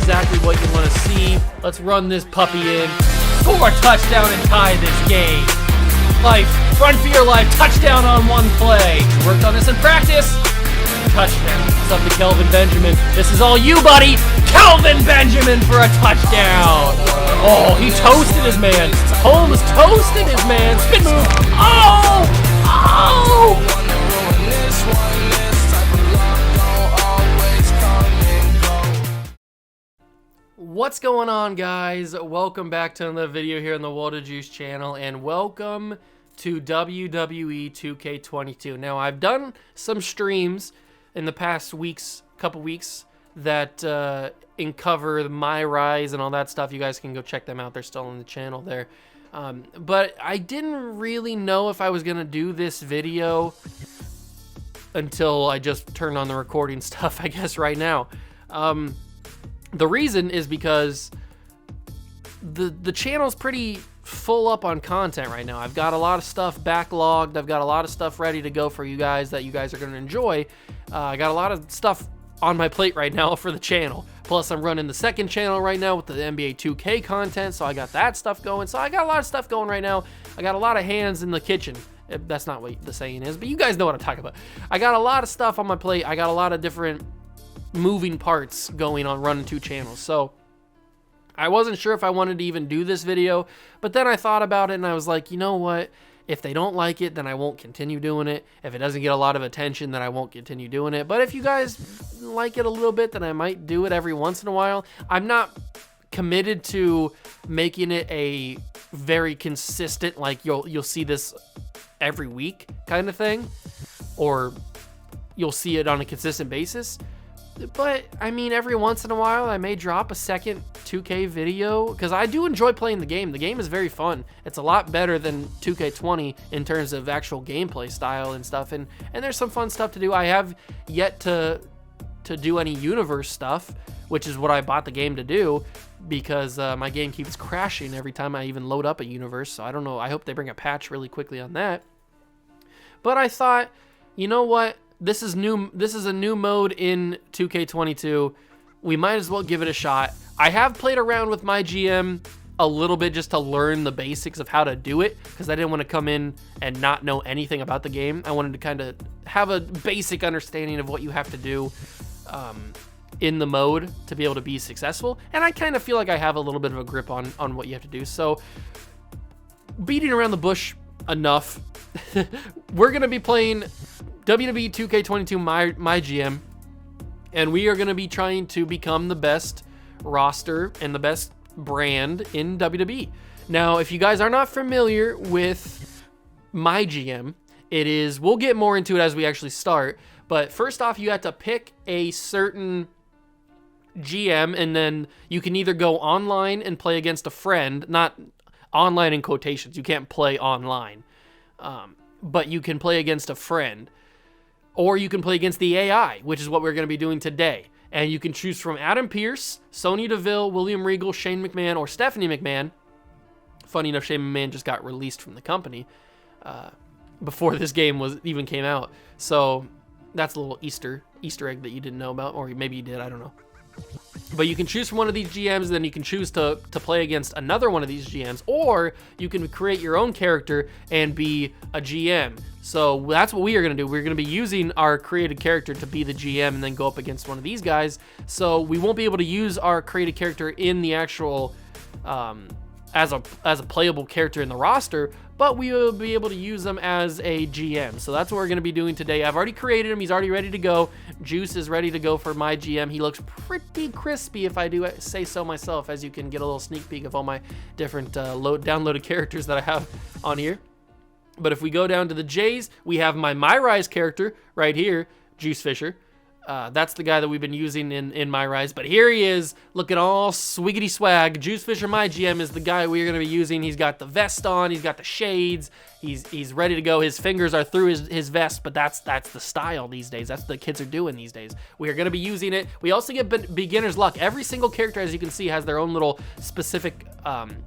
exactly what you want to see. Let's run this puppy in. Score a touchdown and tie this game. Life, run for your life, touchdown on one play. Worked on this in practice. Touchdown. It's up to Kelvin Benjamin. This is all you, buddy. Kelvin Benjamin for a touchdown. Oh, he toasted his man. Holmes toasted his man. Spin move. Oh! Oh! What's going on, guys? Welcome back to another video here on the World of Juice channel, and welcome to WWE 2K22. Now, I've done some streams in the past couple weeks that cover the My Rise and all that stuff. You guys can go check them out. They're still on the channel there. But I didn't really know if I was going to do this video until I just turned on the recording stuff, I guess, right now. The reason is because the channel's pretty full up on content right now. I've got a lot of stuff backlogged. I've got a lot of stuff ready to go for you guys that you guys are going to enjoy. I got a lot of stuff on my plate right now for the channel. Plus, I'm running the second channel right now with the NBA 2K content, so I got that stuff going. So I got a lot of stuff going right now. I got a lot of hands in the kitchen. That's not what the saying is, but you guys know what I'm talking about. I got a lot of stuff on my plate. I got a lot of different moving parts going on running two channels. So I wasn't sure if I wanted to even do this video, but then I thought about it and I was like, you know what? If they don't like it, then I won't continue doing it. If it doesn't get a lot of attention, then I won't continue doing it. But if you guys like it a little bit, then I might do it every once in a while. I'm not committed to making it a very consistent, like you'll see this every week kind of thing, or you'll see it on a consistent basis. But, I mean, every once in a while, I may drop a second 2K video, because I do enjoy playing the game. The game is very fun. It's a lot better than 2K20 in terms of actual gameplay style and stuff, and there's some fun stuff to do. I have yet to do any universe stuff, which is what I bought the game to do, because my game keeps crashing every time I even load up a universe, so I don't know. I hope they bring a patch really quickly on that. But I thought, you know what? This is new. This is a new mode in 2K22. We might as well give it a shot. I have played around with MyGM a little bit just to learn the basics of how to do it, because I didn't want to come in and not know anything about the game. I wanted to kind of have a basic understanding of what you have to do in the mode to be able to be successful. And I kind of feel like I have a little bit of a grip on what you have to do. So beating around the bush enough, we're going to be playing WWE 2K22 MyGM, and we are going to be trying to become the best roster and the best brand in WWE. Now, if you guys are not familiar with MyGM, we'll get more into it as we actually start, but first off, you have to pick a certain GM, and then you can either go online and play against a friend, not online in quotations, you can't play online, but you can play against a friend. Or you can play against the AI, which is what we're going to be doing today. And you can choose from Adam Pearce, Sonya Deville, William Regal, Shane McMahon, or Stephanie McMahon. Funny enough, Shane McMahon just got released from the company before this game even came out. So that's a little Easter egg that you didn't know about, or maybe you did, I don't know. But you can choose from one of these GMs, and then you can choose to play against another one of these GMs, or you can create your own character and be a GM. So that's what we are going to do. We're going to be using our created character to be the GM and then go up against one of these guys. So we won't be able to use our created character in the actual as a playable character in the roster, but we will be able to use them as a GM. So that's what we're going to be doing today. I've already created him. He's already ready to go. Juice is ready to go for MyGM. He looks pretty crispy, if I do say so myself, as you can get a little sneak peek of all my different downloaded characters that I have on here. But if we go down to the J's, we have my Rise character right here, Juice Fisher. That's the guy that we've been using in My Rise. But here he is, looking all swiggity swag. Juice Fisher MyGM is the guy we're going to be using. He's got the vest on. He's got the shades. He's ready to go. His fingers are through his vest, but that's the style these days. That's what the kids are doing these days. We are going to be using it. We also get beginner's luck. Every single character, as you can see, has their own little specific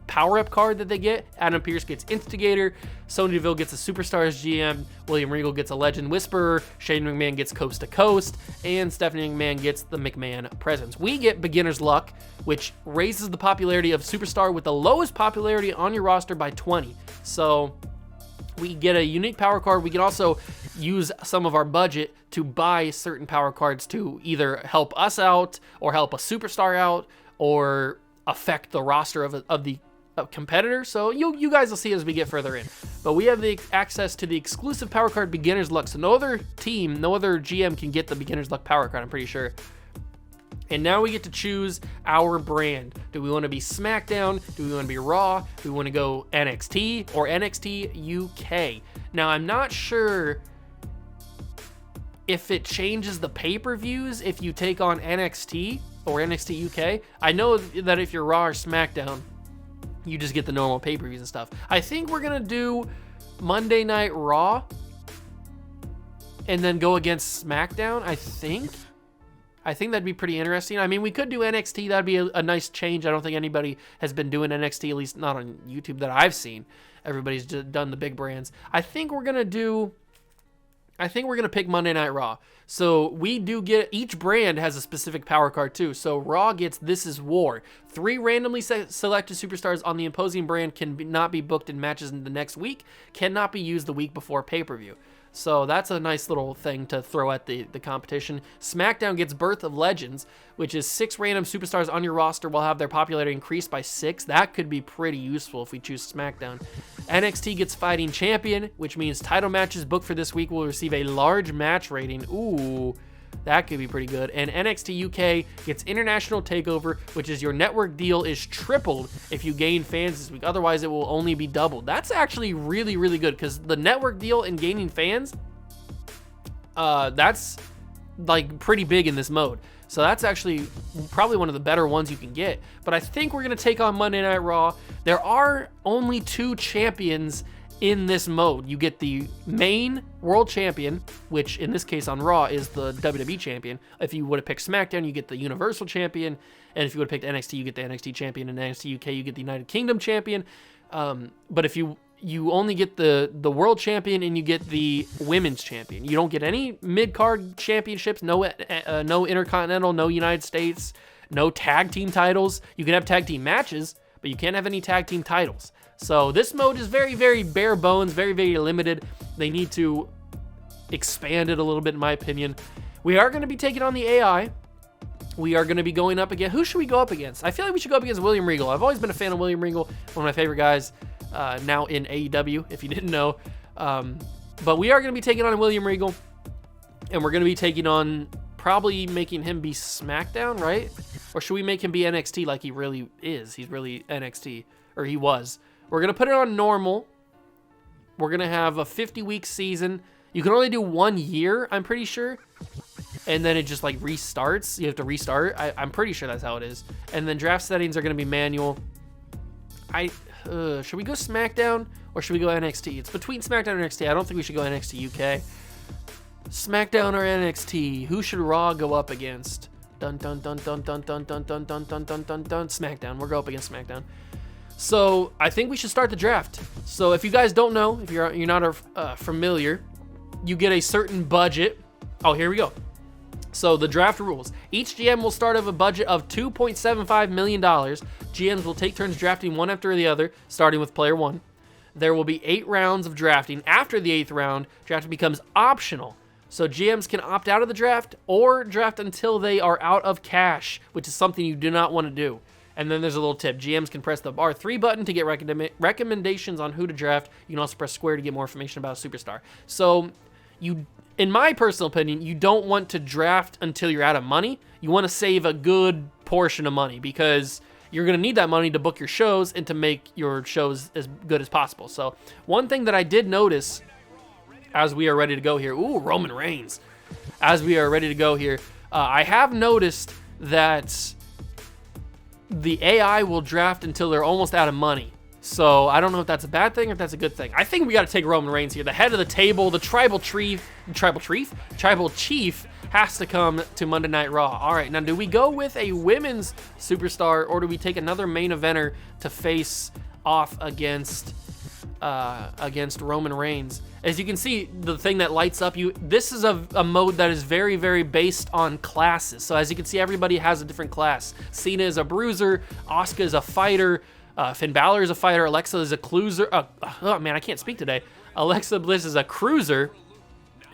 power-up card that they get. Adam Pearce gets Instigator, Sonya Deville gets a Superstars GM, William Regal gets a Legend Whisperer, Shane McMahon gets Coast to Coast, and Stephanie McMahon gets the McMahon Presence. We get Beginner's Luck, which raises the popularity of Superstar with the lowest popularity on your roster by 20. So we get a unique power card. We can also use some of our budget to buy certain power cards to either help us out or help a superstar out or affect the roster of the competitor. So you guys will see as we get further in. But we have the access to the exclusive power card Beginner's Luck. So no other team, no other GM can get the Beginner's Luck power card, I'm pretty sure. And now we get to choose our brand. Do we want to be SmackDown? Do we want to be Raw? Do we want to go NXT or NXT UK? Now, I'm not sure if it changes the pay-per-views if you take on NXT or NXT UK. I know that if you're Raw or SmackDown, you just get the normal pay-per-views and stuff. I think we're going to do Monday Night Raw and then go against SmackDown, I think that'd be pretty interesting. I mean, we could do NXT. That'd be a nice change. I don't think anybody has been doing NXT, at least not on YouTube that I've seen. Everybody's just done the big brands. I think we're going to pick Monday Night Raw. So we do get, each brand has a specific power card too. So Raw gets This Is War. 3 randomly selected superstars on the imposing brand not be booked in matches in the next week, cannot be used the week before pay-per-view. So that's a nice little thing to throw at the competition. SmackDown gets Birth of Legends, which is 6 random superstars on your roster will have their popularity increased by 6. That could be pretty useful if we choose SmackDown. NXT gets Fighting Champion, which means title matches booked for this week will receive a large match rating. Ooh, that could be pretty good. And NXT UK gets International Takeover, which is your network deal is tripled if you gain fans this week. Otherwise, it will only be doubled. That's actually really, really good because the network deal and gaining fans, that's like pretty big in this mode. So that's actually probably one of the better ones you can get. But I think we're going to take on Monday Night Raw. There are only 2 champions in this mode. You get the main world champion, which in this case on Raw is the WWE champion. If you would have picked SmackDown, you get the Universal champion. And if you would have picked NXT, you get the NXT champion. And NXT UK, you get the United Kingdom champion. But if you only get the world champion and you get the women's champion. You don't get any mid-card championships, no Intercontinental, no United States, no tag team titles. You can have tag team matches, but you can't have any tag team titles. So this mode is very, very bare bones, very, very limited. They need to expand it a little bit, in my opinion. We are going to be taking on the AI. We are going to be going up against... Who should we go up against? I feel like we should go up against William Regal. I've always been a fan of William Regal, one of my favorite guys now in AEW, if you didn't know. But we are going to be taking on William Regal, and we're going to be taking on... probably making him be SmackDown, right? Or should we make him be NXT like he really is? He's really NXT, or he was. We're going to put it on normal. We're going to have a 50-week season. You can only do 1 year, I'm pretty sure. And then it just like restarts. You have to restart. I'm pretty sure that's how it is. And then draft settings are going to be manual. Should we go SmackDown or should we go NXT? It's between SmackDown and NXT. I don't think we should go NXT UK. SmackDown or NXT? Who should Raw go up against? Dun dun dun dun dun dun dun dun dun dun dun dun dun. SmackDown. We'll go up against SmackDown. So I think we should start the draft. So if you guys don't know, if you're not familiar, you get a certain budget. Oh, here we go. So the draft rules. Each GM will start with a budget of $2.75 million. GMs will take turns drafting one after the other, starting with player 1. There will be 8 rounds of drafting. After the 8th round, drafting becomes optional. So GMs can opt out of the draft or draft until they are out of cash, which is something you do not want to do. And then there's a little tip. GMs can press the R3 button to get recommendations on who to draft. You can also press square to get more information about a superstar. So in my personal opinion, you don't want to draft until you're out of money. You want to save a good portion of money because you're going to need that money to book your shows and to make your shows as good as possible. So one thing that I did notice as we are ready to go here, ooh, Roman Reigns. As we are ready to go here, I have noticed that the AI will draft until they're almost out of money. So I don't know if that's a bad thing or if that's a good thing. I think we got to take Roman Reigns here, the head of the table, the tribal chief, has to come to Monday Night Raw. All right, now do we go with a women's superstar, or do we take another main eventer to face off against Roman Reigns? As you can see, the thing that lights up you, this is a mode that is very, very based on classes. So as you can see, everybody has a different class. Cena is a bruiser, Asuka is a fighter, Finn Balor is a fighter, Alexa is a cruiser. Oh man, I can't speak today. Alexa Bliss is a cruiser.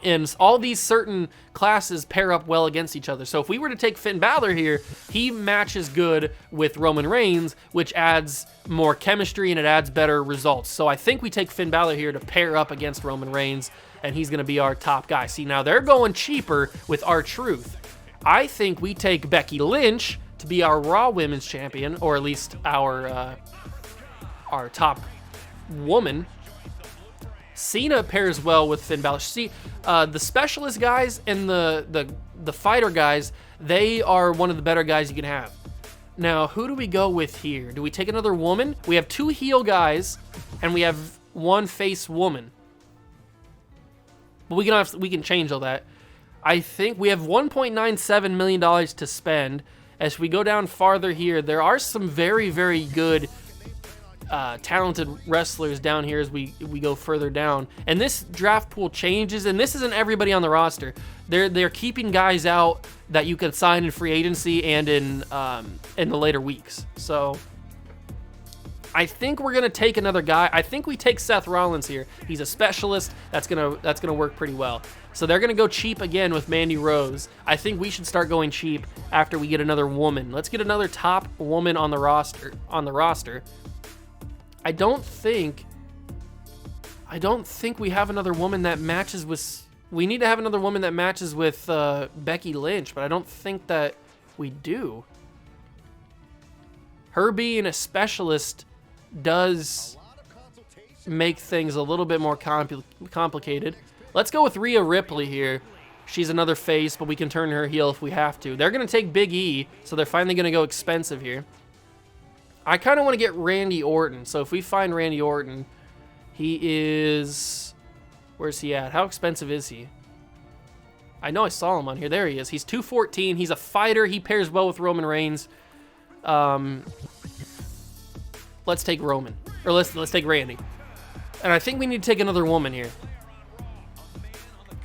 And all these certain classes pair up well against each other. So if we were to take Finn Balor here, he matches good with Roman Reigns, which adds more chemistry and it adds better results. So I think we take Finn Balor here to pair up against Roman Reigns, and he's going to be our top guy. See, now they're going cheaper with R-Truth. I think we take Becky Lynch to be our Raw Women's Champion, or at least our top woman. Cena pairs well with Finn Balor. See, the specialist guys and the fighter guys, they are one of the better guys you can have. Now, who do we go with here? Do we take another woman? We have 2 heel guys, and we have 1 face woman. But we can change all that. I think we have $1.97 million to spend. As we go down farther here, there are some very, very good talented wrestlers down here as we go further down, and this draft pool changes, and this isn't everybody on the roster. They're keeping guys out that you can sign in free agency and in the later weeks. So I think we're gonna take another guy. I think we take Seth Rollins here. He's a specialist. That's gonna work pretty well. So they're gonna go cheap again with Mandy Rose. I think we should start going cheap after we get another woman. Let's get another top woman on the roster. I don't think we have another woman that matches with. We need to have another woman that matches with Becky Lynch, but I don't think that we do. Her being a specialist does make things a little bit more complicated. Let's go with Rhea Ripley here. She's another face, but we can turn her heel if we have to. They're going to take Big E, so they're finally going to go expensive here. I kind of want to get Randy Orton. So if we find Randy Orton, he is... Where's he at? How expensive is he? I know I saw him on here. There he is. He's $214. He's a fighter. He pairs well with Roman Reigns. Let's take Roman. Or let's take Randy. And I think we need to take another woman here.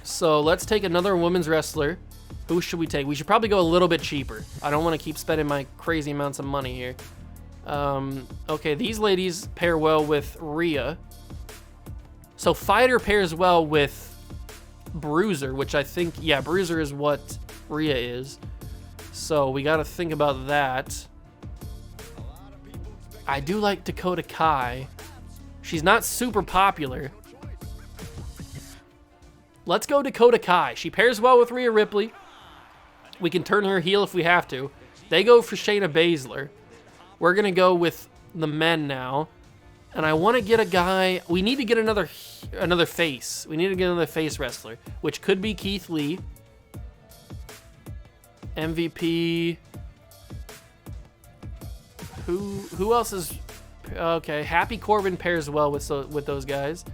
So let's take another women's wrestler. Who should we take? We should probably go a little bit cheaper. I don't want to keep spending my crazy amounts of money here. Okay, these ladies pair well with Rhea. So Fighter pairs well with Bruiser, which I think, yeah, Bruiser is what Rhea is. So we got to think about that. I do like Dakota Kai. She's not super popular. Let's go Dakota Kai. She pairs well with Rhea Ripley. We can turn her heel if we have to. They go for Shayna Baszler. We're going to go with the men now. And I want to get a guy... We need to get another face. We need to get another face wrestler, which could be Keith Lee. MVP. Who else is... Okay, Happy Corbin pairs well with those guys.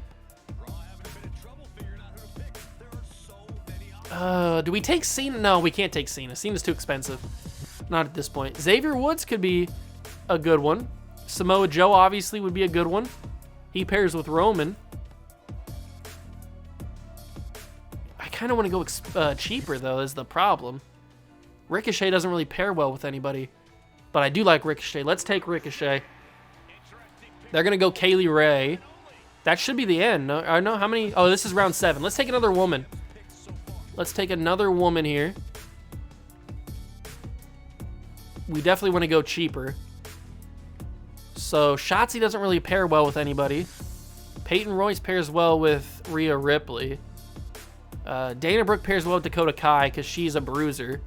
Do we take Cena? No, we can't take Cena. Cena's too expensive. Not at this point. Xavier Woods could be a good one. Samoa Joe obviously would be a good one. He pairs with Roman. I kind of want to go cheaper, though, is the problem. Ricochet doesn't really pair well with anybody, but I do like Ricochet. Let's take Ricochet. They're going to go Kaylee Ray. That should be the end. No, I know how many... Oh, this is round 7. Let's take another woman. Let's take another woman here. We definitely want to go cheaper. So Shotzi doesn't really pair well with anybody. Peyton Royce pairs well with Rhea Ripley. Dana Brooke pairs well with Dakota Kai because she's a bruiser.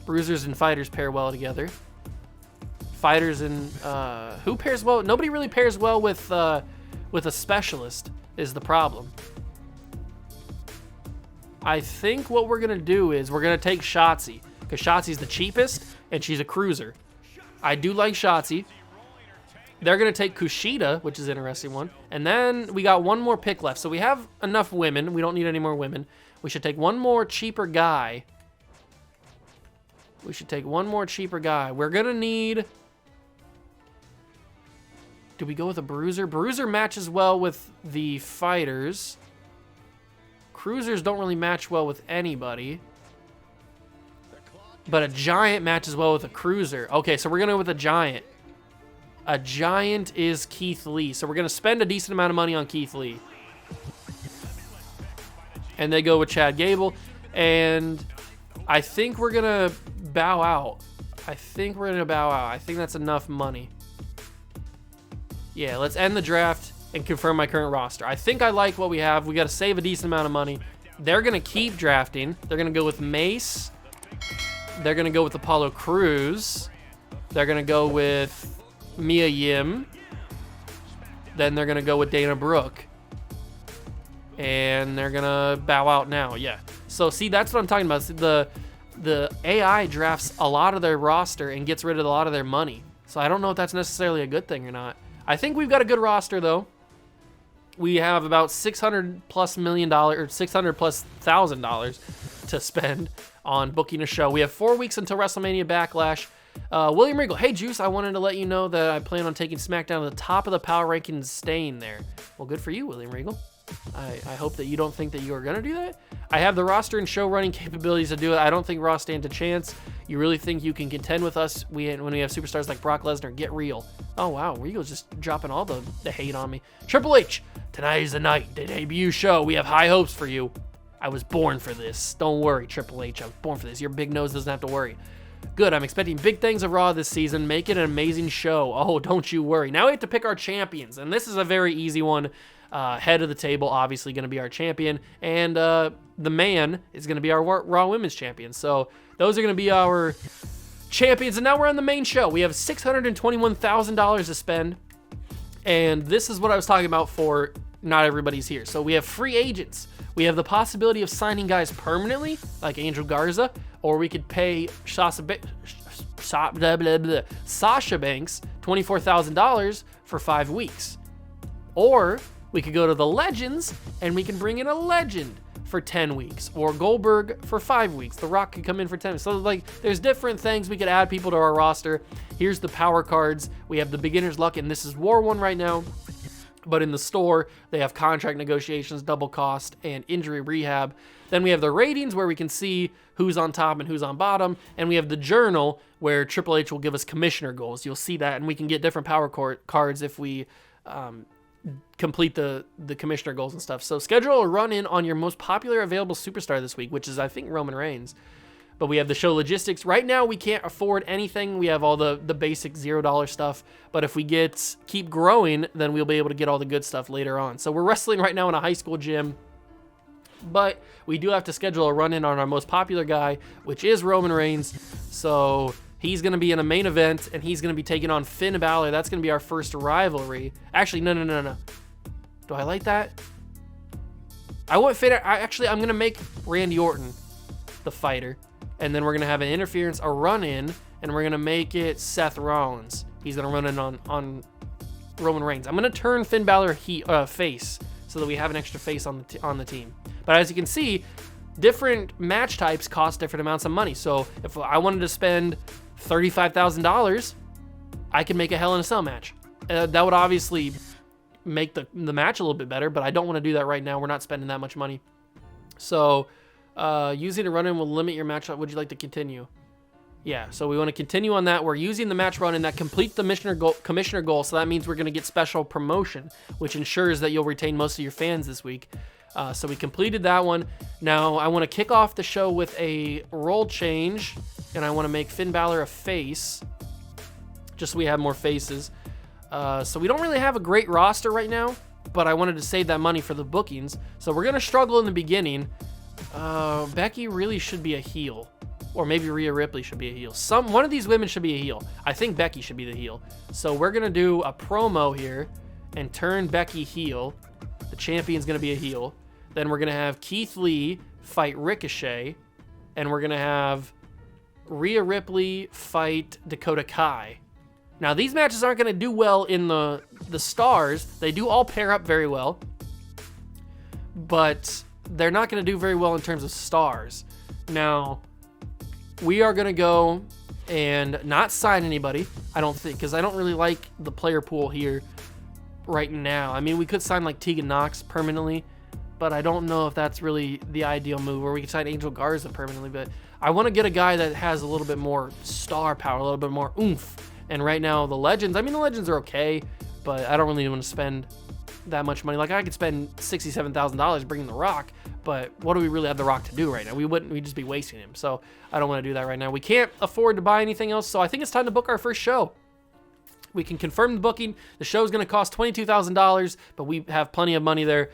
Bruisers and fighters pair well together. Fighters and... who pairs well? Nobody really pairs well with a specialist is the problem. I think what we're going to do is we're going to take Shotzi because Shotzi's the cheapest and she's a cruiser. I do like Shotzi. They're going to take Kushida, which is an interesting one. And then we got one more pick left. So we have enough women. We don't need any more women. We should take one more cheaper guy. We should take one more cheaper guy. We're going to need... Do we go with a Bruiser? Bruiser matches well with the fighters. Cruisers don't really match well with anybody. But a Giant matches well with a Cruiser. Okay, so we're going to go with a Giant. A Giant is Keith Lee. So we're going to spend a decent amount of money on Keith Lee. And they go with Chad Gable. And I think we're going to bow out. I think that's enough money. Yeah, let's end the draft and confirm my current roster. I think I like what we have. We got to save a decent amount of money. They're going to keep drafting. They're going to go with Mace. They're going to go with Apollo Crews. They're going to go with Mia Yim. Then they're going to go with Dana Brooke. And they're going to bow out now. Yeah. So, see, that's what I'm talking about. The AI drafts a lot of their roster and gets rid of a lot of their money. So I don't know if that's necessarily a good thing or not. I think we've got a good roster, though. We have about $600+ million or $600+ thousand to spend on booking a show. We have 4 weeks until WrestleMania Backlash. William Regal, hey Juice, I wanted to let you know that I plan on taking SmackDown to the top of the power rankings, staying there. Well, good for you, William Regal. I hope that you don't think that you are going to do that. I have the roster and show running capabilities to do it. I don't think Raw stands a chance. You really think you can contend with us when we have superstars like Brock Lesnar? Get real. Oh, wow. Regal's just dropping all the hate on me. Triple H, tonight is the night, the debut show. We have high hopes for you. I was born for this. Don't worry, Triple H. I was born for this. Your big nose doesn't have to worry. Good. I'm expecting big things of Raw this season. Make it an amazing show. Oh, don't you worry. Now we have to pick our champions, and this is a very easy one. Head of the table, obviously, going to be our champion, and the man is going to be our Raw Women's Champion. So those are going to be our champions, and now we're on the main show. We have $621,000 to spend, and this is what I was talking about for not everybody's here. So we have free agents. We have the possibility of signing guys permanently, like Angel Garza, or we could pay Sasha Banks $24,000 for 5 weeks. Or we could go to the Legends, and we can bring in a legend for 10 weeks, or Goldberg for 5 weeks. The Rock could come in for 10 weeks. So, like, there's different things. We could add people to our roster. Here's the power cards. We have the beginner's luck, and this is War One right now. But in the store, they have contract negotiations, double cost, and injury rehab. Then we have the ratings, where we can see who's on top and who's on bottom. And we have the journal, where Triple H will give us commissioner goals. You'll see that, and we can get different power cards if we complete the commissioner goals and stuff. So schedule a run-in on your most popular available superstar this week, which is, I think, Roman Reigns. But we have the show logistics. Right now, we can't afford anything. We have all the basic $0 stuff. But if we keep growing, then we'll be able to get all the good stuff later on. So we're wrestling right now in a high school gym. But we do have to schedule a run-in on our most popular guy, which is Roman Reigns. So he's going to be in a main event, and he's going to be taking on Finn Balor. That's going to be our first rivalry. Actually, no. Do I like that? I want Finn. I'm going to make Randy Orton the fighter. And then we're going to have an interference, a run-in, and we're going to make it Seth Rollins. He's going to run in on Roman Reigns. I'm going to turn Finn Balor face so that we have an extra face on the team. But as you can see, different match types cost different amounts of money. So if I wanted to spend $35,000, I could make a Hell in a Cell match. That would obviously make the match a little bit better, but I don't want to do that right now. We're not spending that much money. So using a run-in will limit your match. Would you like to continue? Yeah, so we want to continue on that. We're using the match run-in that complete the commissioner goal, so that means we're going to get special promotion, which ensures that you'll retain most of your fans this week. So we completed that one. Now I want to kick off the show with a role change, and I want to make Finn Balor a face, just so we have more faces. So we don't really have a great roster right now, but I wanted to save that money for the bookings. So we're going to struggle in the beginning. Becky really should be a heel, or maybe Rhea Ripley should be a heel. One of these women should be a heel. I think Becky should be the heel. So we're going to do a promo here and turn Becky heel. The champion's going to be a heel. Then we're going to have Keith Lee fight Ricochet, and we're going to have Rhea Ripley fight Dakota Kai. Now, these matches aren't going to do well in the stars. They do all pair up very well, but they're not going to do very well in terms of stars. Now, we are going to go and not sign anybody, I don't think, because I don't really like the player pool here right now. I mean, we could sign like Tegan Knox permanently, but I don't know if that's really the ideal move, or we could sign Angel Garza permanently, but I want to get a guy that has a little bit more star power, a little bit more oomph. And right now, the Legends, I mean, the Legends are okay, but I don't really want to spend that much money. Like, I could spend $67,000 bringing The Rock, but what do we really have The Rock to do right now? We'd just be wasting him. So I don't want to do that right now. We can't afford to buy anything else, so I think it's time to book our first show. We can confirm the booking. The show is going to cost $22,000, but we have plenty of money there.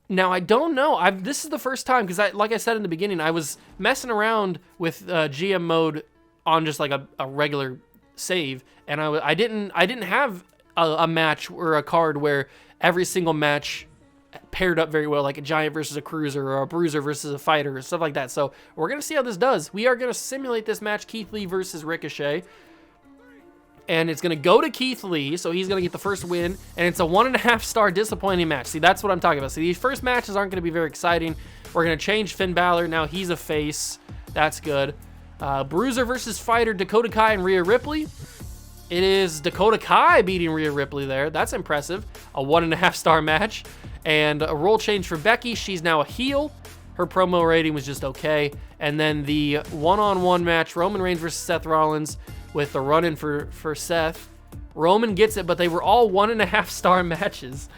Now, I don't know. This is the first time, because like I said in the beginning, I was messing around with GM mode on just like a regular save, and I didn't have a match or a card where every single match paired up very well, like a giant versus a cruiser or a bruiser versus a fighter or stuff like that. So we're going to see how this does. We are going to simulate this match, Keith Lee versus Ricochet. And it's going to go to Keith Lee, so he's going to get the first win. And it's a 1.5-star disappointing match. See, that's what I'm talking about. See, these first matches aren't going to be very exciting. We're going to change Finn Balor. Now he's a face. That's good. Bruiser versus fighter, Dakota Kai and Rhea Ripley. It is Dakota Kai beating Rhea Ripley there. That's impressive. A 1.5-star match. And a role change for Becky. She's now a heel. Her promo rating was just okay. And then the one-on-one match, Roman Reigns versus Seth Rollins, with the run-in for Seth. Roman gets it, but they were all 1.5-star matches.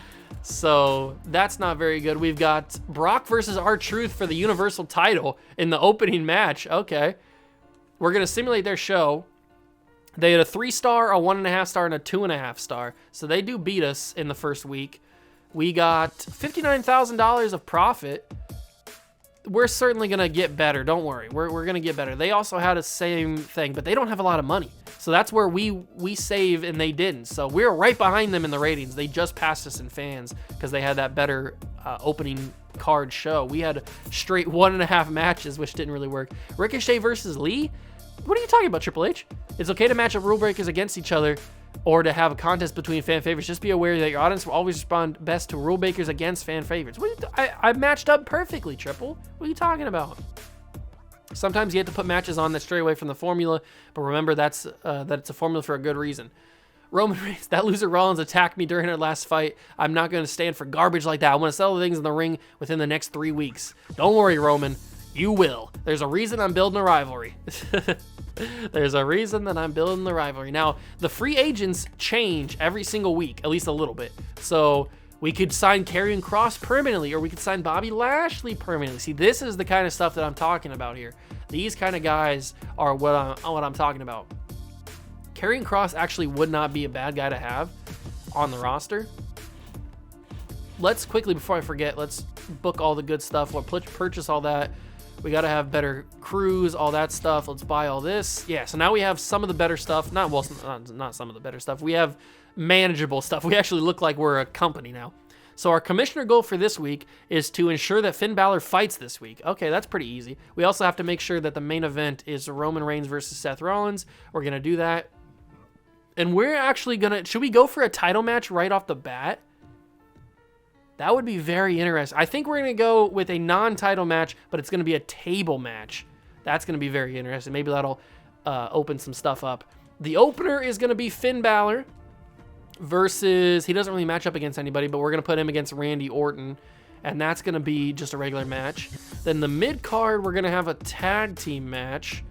So that's not very good. We've got Brock versus R-Truth for the Universal title in the opening match. Okay. We're going to simulate their show. They had a 3-star, a 1.5-star, and a 2.5-star. So they do beat us in the first week. We got $59,000 of profit. We're certainly going to get better. Don't worry. We're going to get better. They also had a same thing, but they don't have a lot of money. So that's where we save and they didn't. So we're right behind them in the ratings. They just passed us in fans because they had that better opening card show. We had straight 1.5 matches, which didn't really work. Ricochet versus Lee? What are you talking about, Triple H? It's okay to match up rule breakers against each other or to have a contest between fan favorites. Just be aware that your audience will always respond best to rule breakers against fan favorites. I matched up perfectly, Triple. What are you talking about? Sometimes you have to put matches on that stray away from the formula, but remember that it's a formula for a good reason. Roman Reigns, that loser Rollins attacked me during our last fight. I'm not going to stand for garbage like that. I want to settle things in the ring within the next 3 weeks. Don't worry, Roman. You will. There's a reason I'm building a rivalry. There's a reason that I'm building the rivalry. Now, the free agents change every single week, at least a little bit. So we could sign Karrion Kross permanently, or we could sign Bobby Lashley permanently. See, this is the kind of stuff that I'm talking about here. These kind of guys are what I'm talking about. Karrion Kross actually would not be a bad guy to have on the roster. Let's quickly, before I forget, let's book all the good stuff. We'll purchase all that. We got to have better crews, all that stuff. Let's buy all this. Yeah, so now we have some of the better stuff. Not some of the better stuff. We have manageable stuff. We actually look like we're a company now. So our commissioner goal for this week is to ensure that Finn Balor fights this week. Okay, that's pretty easy. We also have to make sure that the main event is Roman Reigns versus Seth Rollins. We're going to do that. And we're actually going to... Should we go for a title match right off the bat? That would be very interesting. I think we're going to go with a non-title match, but it's going to be a table match. That's going to be very interesting. Maybe that'll open some stuff up. The opener is going to be Finn Balor versus... He doesn't really match up against anybody, but we're going to put him against Randy Orton, and that's going to be just a regular match. Then the mid-card, we're going to have a tag team match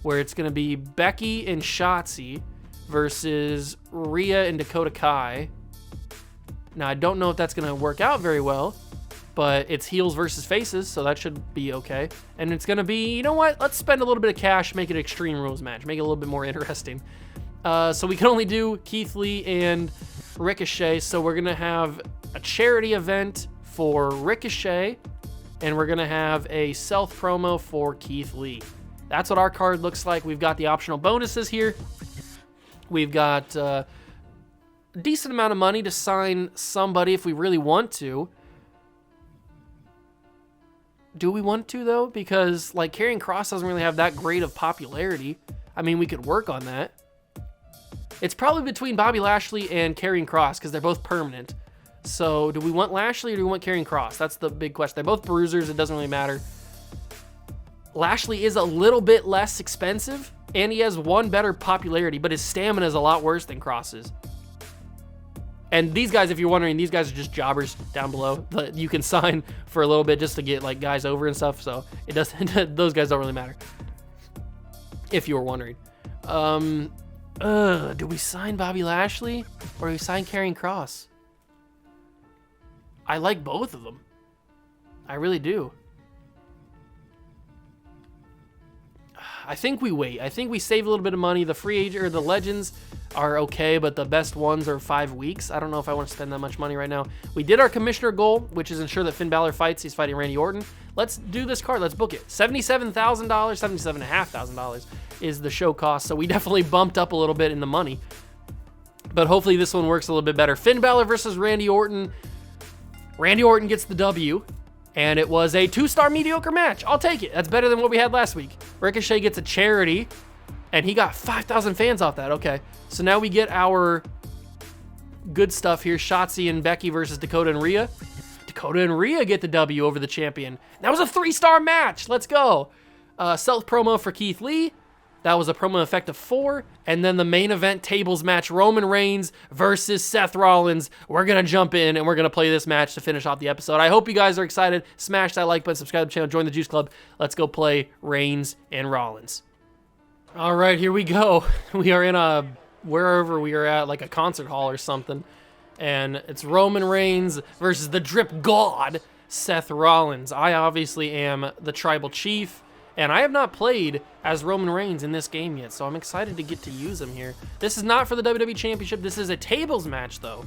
where it's going to be Becky and Shotzi versus Rhea and Dakota Kai. Now, I don't know if that's going to work out very well, but it's heels versus faces, so that should be okay. And it's going to be, you know what? Let's spend a little bit of cash, make it an Extreme Rules match, make it a little bit more interesting. So we can only do Keith Lee and Ricochet, so we're going to have a charity event for Ricochet, and we're going to have a self promo for Keith Lee. That's what our card looks like. We've got the optional bonuses here. We've got... decent amount of money to sign somebody if we really want to. Do we want to, though? Because, like, Karrion Kross doesn't really have that great of popularity. I mean, we could work on that. It's probably between Bobby Lashley and Karrion Kross because they're both permanent. So, do we want Lashley or do we want Karrion Kross? That's the big question. They're both bruisers. It doesn't really matter. Lashley is a little bit less expensive, and he has one better popularity, but his stamina is a lot worse than Cross's. And these guys, if you're wondering, these guys are just jobbers down below. You can sign for a little bit just to get like guys over and stuff, so it doesn't. Those guys don't really matter. If you were wondering, do we sign Bobby Lashley or do we sign Karrion Kross? I like both of them. I really do. I think we wait. I think we save a little bit of money. The free agent or the legends are okay, but the best ones are 5 weeks. I don't know if I want to spend that much money right now. We did our commissioner goal, which is ensure that Finn Balor fights. He's fighting Randy Orton. Let's do this card. Let's book it. $77,000, $77,500 is the show cost. So we definitely bumped up a little bit in the money, but hopefully this one works a little bit better. Finn Balor versus Randy Orton. Randy Orton gets the W. And it was a 2-star mediocre match. I'll take it. That's better than what we had last week. Ricochet gets a charity, and he got 5,000 fans off that. Okay, so now we get our good stuff here. Shotzi and Becky versus Dakota and Rhea. Dakota and Rhea get the W over the champion. That was a 3-star match. Let's go. Self promo for Keith Lee. That was a promo effect of 4. And then the main event tables match, Roman Reigns versus Seth Rollins. We're going to jump in and we're going to play this match to finish off the episode. I hope you guys are excited. Smash that like button, subscribe to the channel, join the Juice Club. Let's go play Reigns and Rollins. All right, here we go. We are in wherever we are at, like a concert hall or something. And it's Roman Reigns versus the drip god, Seth Rollins. I obviously am the tribal chief. And I have not played as Roman Reigns in this game yet, so I'm excited to get to use him here. This is not for the WWE Championship. This is a tables match, though.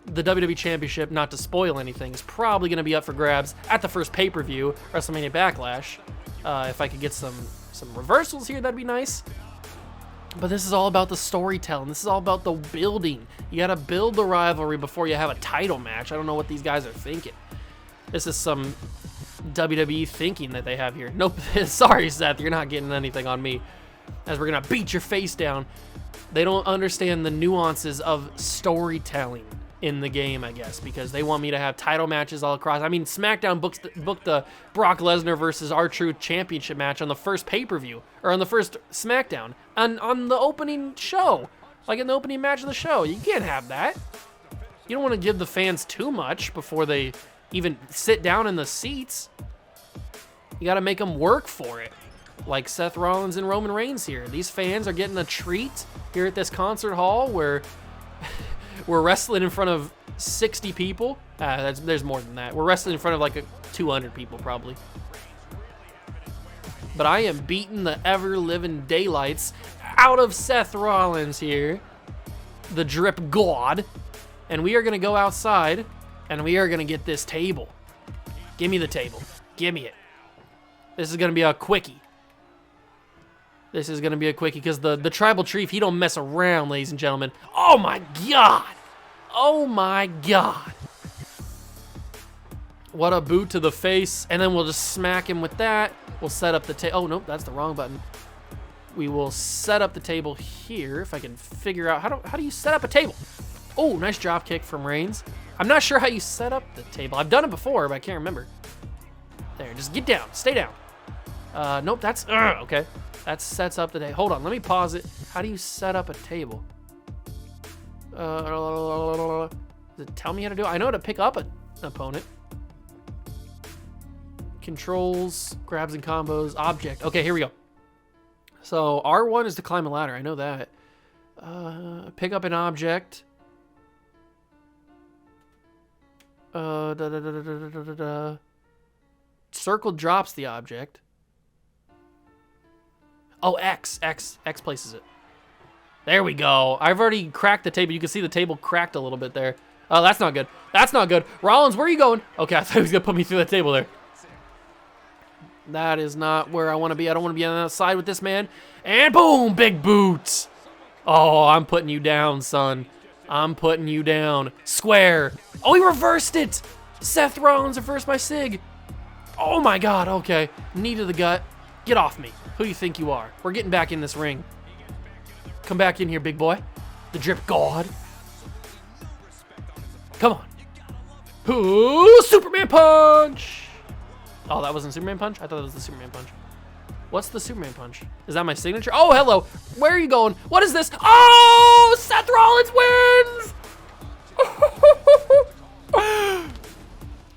The WWE Championship, not to spoil anything, is probably going to be up for grabs at the first pay-per-view, WrestleMania Backlash. If I could get some reversals here, that'd be nice. But this is all about the storytelling. This is all about the building. You got to build the rivalry before you have a title match. I don't know what these guys are thinking. This is some WWE thinking that they have here. Nope. Sorry, Seth, you're not getting anything on me, as we're gonna beat your face down. They don't understand the nuances of storytelling in the game, I guess, because they want me to have title matches all across. I mean, SmackDown booked the Brock Lesnar versus R-Truth championship match on the first pay-per-view, or on the first SmackDown, on the opening show, like in the opening match of the show. You can't have that. You don't want to give the fans too much before they even sit down in the seats. You got to make them work for it, like Seth Rollins and Roman Reigns here. These fans are getting a treat here at this concert hall where we're wrestling in front of 60 people. There's more than that. We're wrestling in front of like 200 people probably. But I am beating the ever-living daylights out of Seth Rollins here, the drip god. And we are going to go outside and we are going to get this table. Give me the table. Give me it. This is going to be a quickie. This is going to be a quickie because the tribal chief, he don't mess around, ladies and gentlemen. Oh, my God. Oh, my God. What a boot to the face. And then we'll just smack him with that. We'll set up the table. Oh, nope, that's the wrong button. We will set up the table here. If I can figure out, how do you set up a table? Oh, nice drop kick from Reigns. I'm not sure how you set up the table. I've done it before, but I can't remember. There, just get down. Stay down. Nope, that's... okay. That sets up the table. Hold on, let me pause it. How do you set up a table? Does it tell me how to do it? I know how to pick up an opponent. Controls, grabs and combos, object. Okay, here we go. So R1 is to climb a ladder. I know that. Pick up an object. Circle drops the object. Oh, X places it. There we go. I've already cracked the table. You can see the table cracked a little bit there. Oh, that's not good. That's not good. Rollins, where are you going? Okay, I thought he was going to put me through that table there. That is not where I want to be. I don't want to be on the outside with this man. And boom, big boots. Oh, I'm putting you down, son. I'm putting you down. Square. Oh, he reversed it. Seth Rollins reversed my sig. Oh, my God. Okay. Knee to the gut. Get off me. Who do you think you are? We're getting back in this ring. Come back in here, big boy. The drip god. Come on. Ooh, Superman punch. Oh, that wasn't Superman Punch? I thought that was the Superman Punch. What's the Superman Punch? Is that my signature? Oh, hello. Where are you going? What is this? Oh, Seth Rollins wins!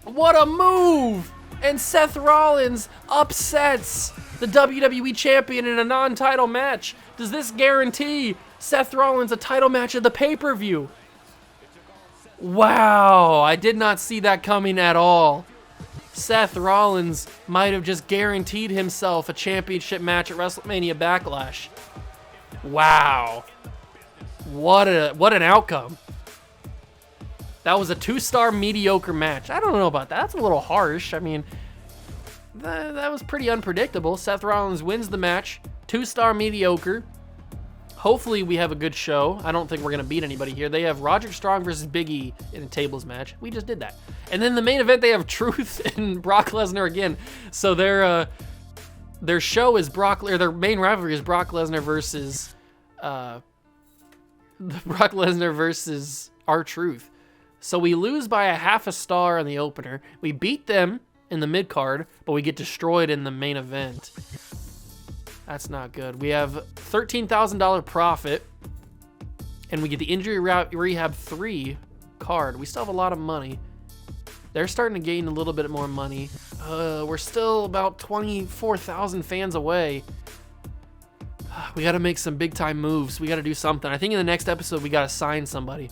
What a move! And Seth Rollins upsets the WWE champion in a non-title match. Does this guarantee Seth Rollins a title match at the pay-per-view? Wow, I did not see that coming at all. Seth Rollins might have just guaranteed himself a championship match at WrestleMania Backlash. Wow. What an outcome. That was a 2-star mediocre match. I don't know about that. That's a little harsh. I mean, that was pretty unpredictable. Seth Rollins wins the match. 2-star mediocre. Hopefully we have a good show. I don't think we're going to beat anybody here. They have Roderick Strong versus Big E in a tables match. We just did that. And then the main event, they have Truth and Brock Lesnar again. So their show is their main rivalry is Brock Lesnar versus R-Truth. So we lose by a half a star on the opener. We beat them in the mid-card, but we get destroyed in the main event. That's not good. We have $13,000 profit, and we get the Injury Rehab 3 card. We still have a lot of money. They're starting to gain a little bit more money. We're still about 24,000 fans away. We got to make some big-time moves. We got to do something. I think in the next episode, we got to sign somebody.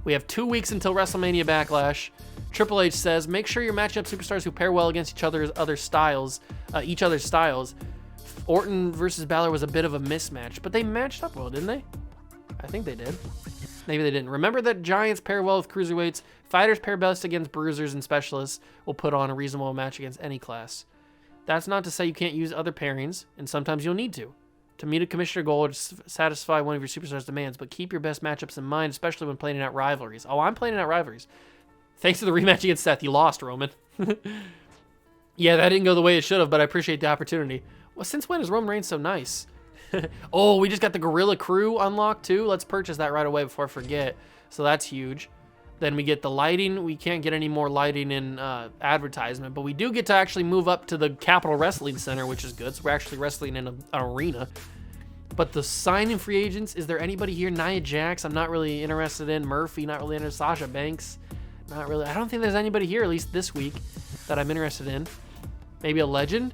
We have 2 weeks until WrestleMania Backlash. Triple H says, make sure you're matching up superstars who pair well against each other's styles. Orton versus Balor was a bit of a mismatch, but they matched up well, didn't they? I think they did. Maybe they didn't. Remember that Giants pair well with cruiserweights. Fighters pair best against bruisers, and specialists will put on a reasonable match against any class. That's not to say you can't use other pairings, and sometimes you'll need to meet a commissioner goal or to satisfy one of your superstars' demands, but keep your best matchups in mind, especially when planning out rivalries. Oh, I'm planning out rivalries. Thanks to the rematch against Seth, you lost, Roman. Yeah, that didn't go the way it should have, but I appreciate the opportunity. Well, since when is Roman Reigns so nice? Oh, we just got the Gorilla Crew unlocked too. Let's purchase that right away before I forget. So that's huge. Then we get the lighting. We can't get any more lighting in advertisement, but we do get to actually move up to the Capitol Wrestling Center, which is good. So we're actually wrestling in an arena. But the signing free agents, is there anybody here? Nia Jax, I'm not really interested in. Murphy, not really interested. Sasha Banks, not really. I don't think there's anybody here, at least this week, that I'm interested in. Maybe a legend?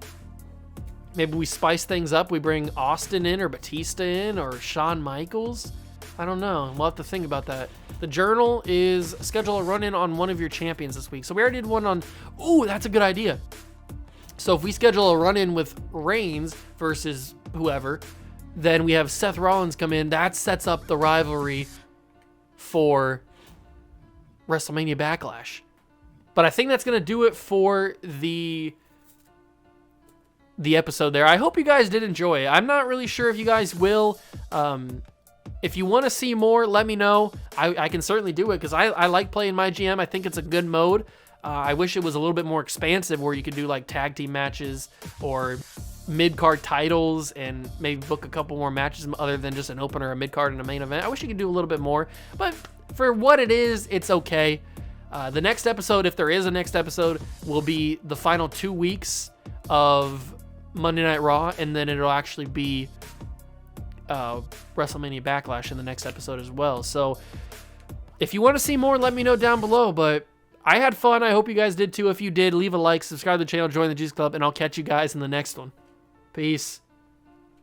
Maybe we spice things up. We bring Austin in or Batista in or Shawn Michaels. I don't know. We'll have to think about that. The Journal is schedule a run-in on one of your champions this week. So we already did one on... Ooh, that's a good idea. So if we schedule a run-in with Reigns versus whoever, then we have Seth Rollins come in. That sets up the rivalry for WrestleMania Backlash. But I think that's going to do it for the episode there. I hope you guys did enjoy it. I'm not really sure if you guys will. If you want to see more, let me know. I can certainly do it because I like playing MyGM. I think it's a good mode. I wish it was a little bit more expansive where you could do like tag team matches or mid-card titles and maybe book a couple more matches other than just an opener, a mid-card, and a main event. I wish you could do a little bit more, but for what it is, it's okay. The next episode, if there is a next episode, will be the final 2 weeks of Monday Night Raw, and then it'll actually be WrestleMania Backlash in the next episode as well. So if you want to see more, let me know down below, but I had fun. I hope you guys did too. If you did, leave a like, subscribe to the channel, join the Juice Club, and I'll catch you guys in the next one. Peace.